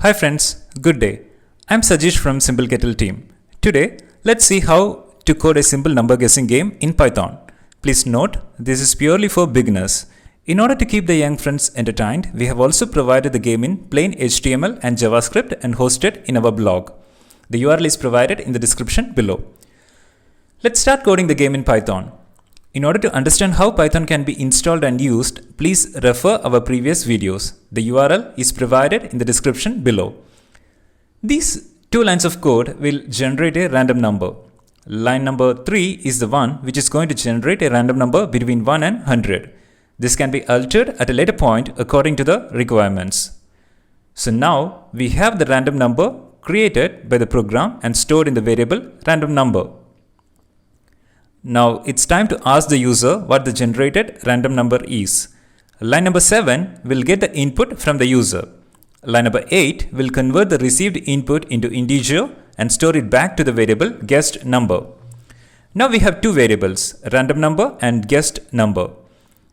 Hi friends, good day. I'm Sajesh from Simple Kettle team. Today, let's see how to code a simple number guessing game in Python. Please note, this is purely for beginners. In order to keep the young friends entertained, we have also provided the game in plain HTML and JavaScript and hosted in our blog. The URL is provided in the description below. Let's start coding the game in Python. In order to understand how Python can be installed and used, please refer our previous videos. The URL is provided in the description below. These two lines of code will generate a random number. Line number 3 is the one which is going to generate a random number between 1 and 100. This can be altered at a later point according to the requirements. So now we have the random number created by the program and stored in the variable random number. Now it's time to ask the user what the generated random number is. Line number 7 will get the input from the user. Line number 8 will convert the received input into integer and store it back to the variable guessed number. Now we have two variables, random number and guessed number.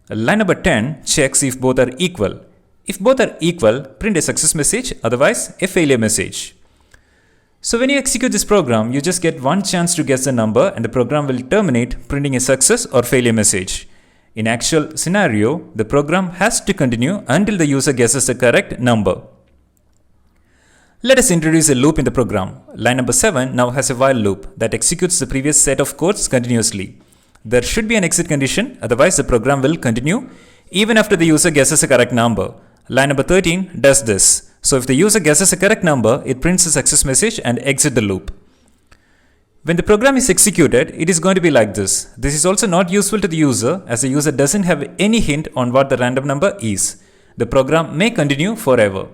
Line number 10 checks if both are equal. If both are equal, print a success message, otherwise a failure message. So when you execute this program, you just get one chance to guess the number and the program will terminate printing a success or failure message. In actual scenario, the program has to continue until the user guesses the correct number. Let us introduce a loop in the program. Line number 7 now has a while loop that executes the previous set of codes continuously. There should be an exit condition, otherwise the program will continue even after the user guesses the correct number. Line number 13 does this. So if the user guesses a correct number, it prints a success message and exits the loop. When the program is executed, it is going to be like this. This is also not useful to the user as the user doesn't have any hint on what the random number is. The program may continue forever.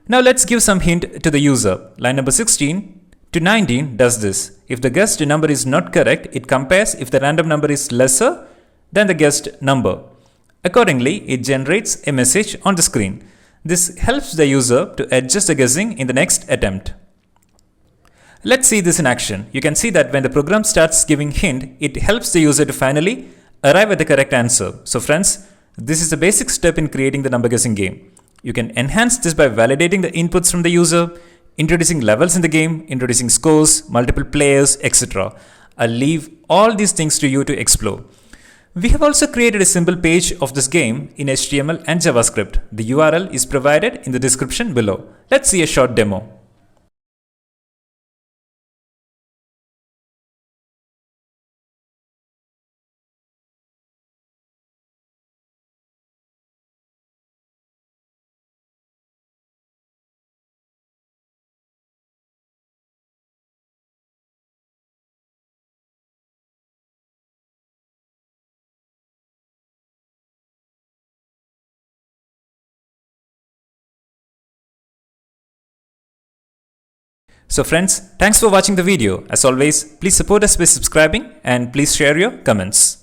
Now let's give some hint to the user. Line number 16 to 19 does this. If the guessed number is not correct, it compares if the random number is lesser than the guessed number. Accordingly, it generates a message on the screen. This helps the user to adjust the guessing in the next attempt. Let's see this in action. You can see that when the program starts giving hint, it helps the user to finally arrive at the correct answer. So friends, this is a basic step in creating the number guessing game. You can enhance this by validating the inputs from the user, introducing levels in the game, introducing scores, multiple players, etc. I'll leave all these things to you to explore. We have also created a simple page of this game in HTML and JavaScript. The URL is provided in the description below. Let's see a short demo. So friends, thanks for watching the video. As always, please support us by subscribing and please share your comments.